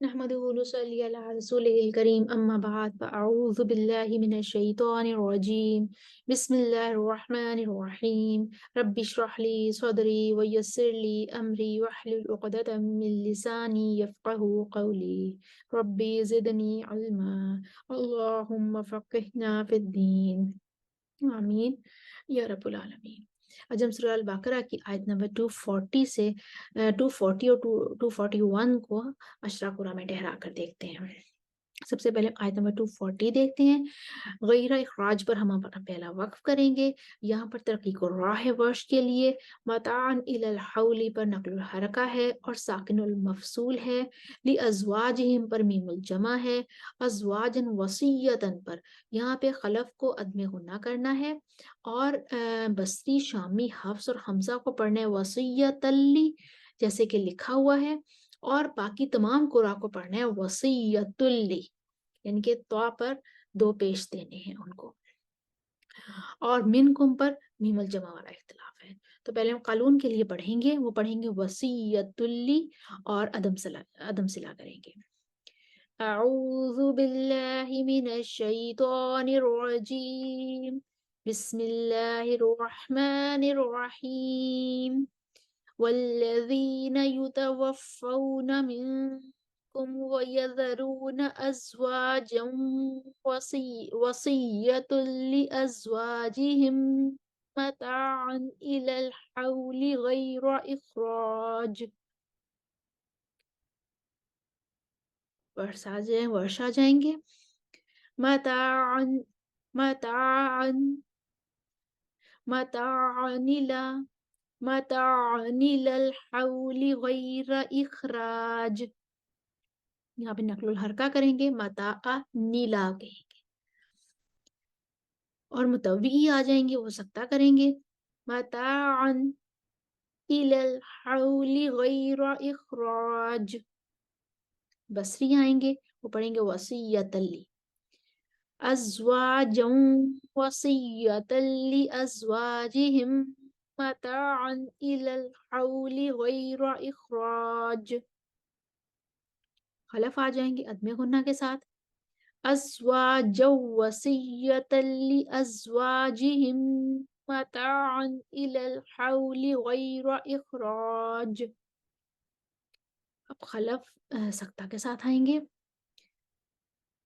نحمده ونصلي على رسوله الكريم أما بعد فأعوذ بالله من الشيطان الرجيم بسم الله الرحمن الرحيم رب اشرح لي صدري ويسر لي أمري واحلل عقدة من لساني يفقه قولي ربي زدني علما اللهم فقهنا في الدين آمین یا رب العالمین۔ آج ہم سورہ البقرہ کی آیت نمبر 240 سے 240 اور 241 کو اشرا قرآن میں ٹھہرا کر دیکھتے ہیں۔ سب سے پہلے آیت نمبر 240 دیکھتے ہیں۔ غیر اخراج پر ہم اپنا پہلا وقف کریں گے۔ یہاں پر ترقیق الراہ ورش کے لیے متاعن الی الحول پر نقل الحرکہ ہے اور ساکن المفصول ہے۔ لازواجہم پر میم الجمع ہے۔ ازواجن وصیتن پر یہاں پہ خلف کو عدم غنہ کرنا ہے اور بصری شامی حفص اور حمزہ کو پڑھنے وصیتلی جیسے کہ لکھا ہوا ہے، اور باقی تمام قرآ کو پڑھنا ہے وصیت لی، یعنی کہ تو پر دو پیش دینے ہیں ان کو، اور منکم پر میم الجمع والا اختلاف ہے۔ تو پہلے ہم قالون کے لیے پڑھیں گے، وہ پڑھیں گے وصیت لی اور عدم صلہ کریں گے۔ اعوذ باللہ من الشیطان الرجیم بسم اللہ الرحمن الرحیم والذین یتوفون منکم ویذرون ازواجا وصیۃ لازواجہم متاعا الی الحول غیر اخراج۔ ورش آ جائیں گے۔ متاعن متاعن متاعن الی الحول غیر اخراج، یہاں پہ نقل الحرکہ کریں گے، متاع نیلا کہیں گے، اور متوی آ جائیں گے، وہ سکتہ کریں گے، متاعن الی الحول غیر اخراج۔ بصری آئیں گے، وہ پڑھیں گے وصیۃ لی، ازواجا وصیۃ لازواجہم متاعا الی الحول غیر اخراج۔ خلف آ جائیں گے عدم غنہ کے ساتھ، ازواجا وصیۃ لازواجہم متاعا الی الحول غیر اخراج۔ اب خلف سکتہ کے ساتھ آئیں گے،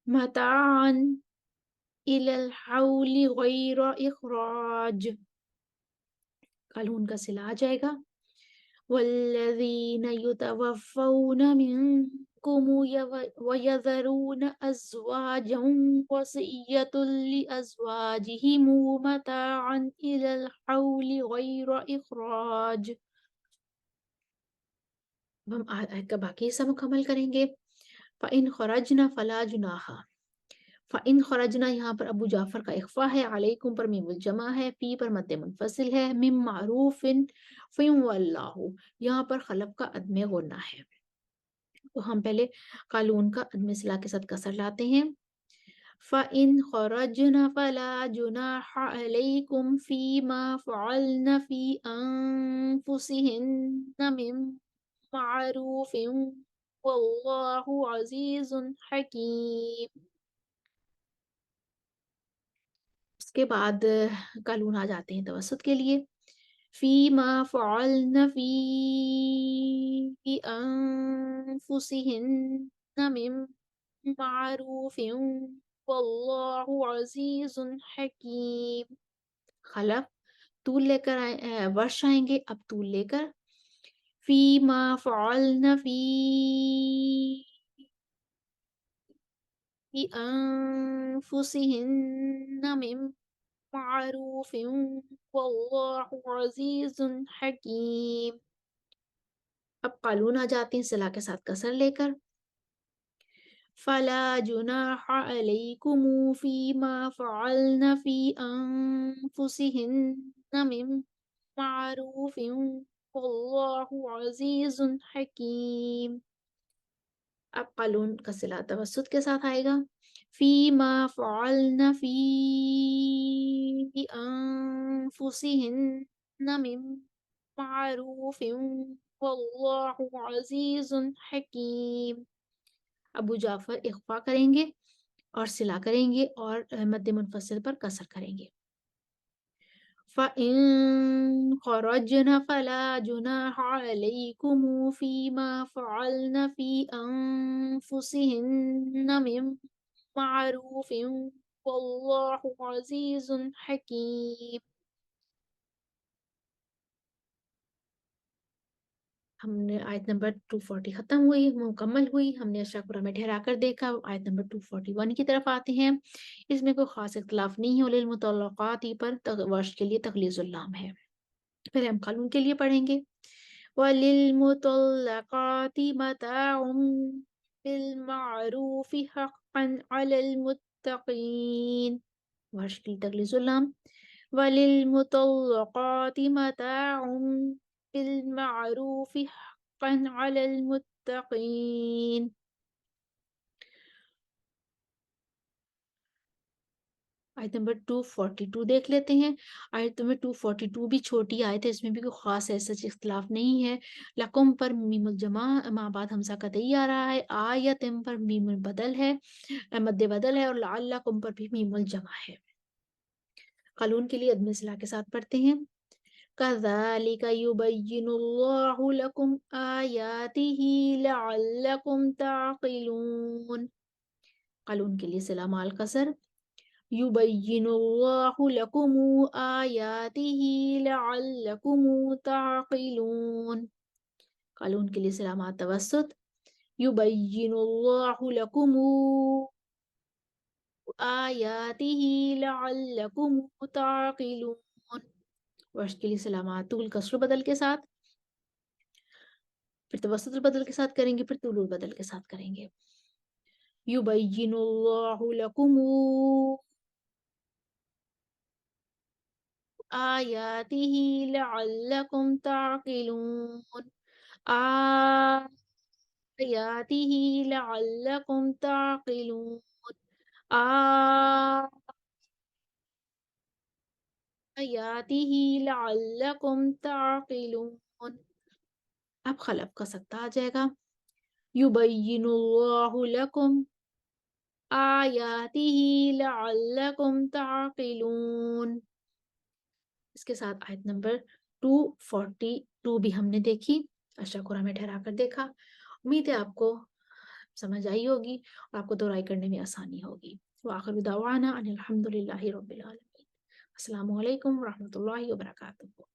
متاعا الی الحول غیر اخراج، قالون کا صلہ آ جائے گا، والذین یتوفون منکم ویذرون ازواجا وصیۃ لازواجہم متاعا الی الحول غیر اخراج۔ اب ہم آیت کا باقی حصہ مکمل کریں گے۔ فَإِنْ خَرَجْنَ فَلَا جُنَاحَ، فَإِنْ خَرَجْنَ یہاں پر ابو جعفر کا اخفا ہے، علیکم پر میم الجمع ہے، فی پر مد منفصل ہے، من معروف فیم واللہ یہاں پر خلف کا عدم غنہ ہے۔ تو ہم پہلے قالون کا عدم صلہ کے ساتھ کسر لاتے ہیں۔ فَإِنْ خَرَجْنَ فَلَا جُنَاحَ عَلَيْكُمْ فِيمَا فَعَلْنَ فِي أَنفُسِهِنَّ مِن معروف واللہ عزیز حکیم۔ اس کے بعد قالون آ جاتے ہیں توسط کے لیے، فیما فعلن فی انفسہن من معروف واللہ عزیز حکیم۔ خلف طول لے کر ورش آئیں گے، اب طول لے کر، فیما فعلن فی انفسہن من معروف واللہ عزیز حکیم۔ اب قالون آ جاتے ہیں صلہ کے ساتھ کسر لے کر، فلا جناح علیکم فیما فعلن فی انفسہن من معروف واللہ عزیز حکیم۔ اب قالون کا صلہ توسط کے ساتھ آئے گا، فیما فعلن فی انفسہن من معروف واللہ عزیز حکیم۔ ابو جعفر اخفا کریں گے اور صلہ کریں گے اور مد منفصل پر کسر کریں گے. فَإِن خَرَجْنَ فَلَا جُنَاحَ عَلَيْكُمْ فِيمَا فَعَلْنَ فِي أَنفُسِهِنَّ مِن مَّعْرُوفٍ وَاللَّهُ عَزِيزٌ حَكِيمٌ. ہم نے آیت نمبر 240 ختم ہوئی، مکمل ہوئی. ہم نے اشاکرہ میں ٹھہرا کر دیکھا. آیت نمبر 241 کی طرف آتے ہیں. اس میں کوئی خاص اختلاف نہیں ہے. للمطلقات پر ورش کے لیے تغلیظ اللام ہے. پھر ہم قانون کے لیے پڑھیں گے. وَلِلْمُطَلَّقَاتِ مَتَاعٌ بِالْمَعْرُوفِ حَقًّا عَلَى الْمُتَّقِينَ. ورش کی تغلیظ اللام. وَلِلْمُطَلَّقَاتِ مَتَاعٌ بِالْمَعْرُوفِ حَقًّا عَلَى الْمُتَّقِينَ. آیت نمبر 242 دیکھ لیتے ہیں. آیت نمبر 242 بھی چھوٹی آیت ہے، اس میں بھی کوئی خاص ایسا اختلاف نہیں ہے. لکم پر میم الجمع ماں بعد ہمزہ قطعی آ رہا ہے. آیتم پر میم بدل ہے، مد بدل ہے، اور لعلکم پر بھی میم الجمع ہے. قانون کے لیے عدم اصلاح کے ساتھ پڑھتے ہیں. كَذَلِكَ يُبَيِّنُ اللَّهُ لَكُمْ آيَاتِهِ لَعَلَّكُمْ تَعْقِلُونَ. قانون کے لیے صلہ مع القصر. يُبَيِّنُ اللَّهُ لَكُمْ آيَاتِهِ لَعَلَّكُمْ تَعْقِلُونَ. قانون کے لیے صلہ مع التوسط. يُبَيِّنُ اللَّهُ لَكُمْ آيَاتِهِ لَعَلَّكُمْ تَعْقِلُونَ. ورش کے لیے صلہ مع طول کسر بدل کے ساتھ، پھر توسط البدل کے ساتھ کریں گے، پھر طول البدل کے ساتھ کریں گے. يُبَيِّنُ اللَّهُ لَكُمْ آيَاتِهِ لَعَلَّكُمْ تَعْقِلُونَ. آيَاتِهِ لَعَلَّكُمْ تَعْقِلُونَ. آيَاتِهِ لَعَلَّكُمْ تَعْقِلُونَ. اب خلف کا سکتہ آ جائے گا. يُبَيِّنُ اللَّهُ لَكُمْ آيَاتِهِ لَعَلَّكُمْ تَعْقِلُونَ. اس کے ساتھ آیت نمبر 242 بھی ہم نے دیکھی، اشاکرہ میں ٹھہرا کر دیکھا. امید ہے آپ کو سمجھ آئی ہوگی اور آپ کو دہرائی کرنے میں آسانی ہوگی. وآخر دعوانا ان الحمد للہ رب العالمین. السلام علیکم ورحمۃ اللہ وبرکاتہ.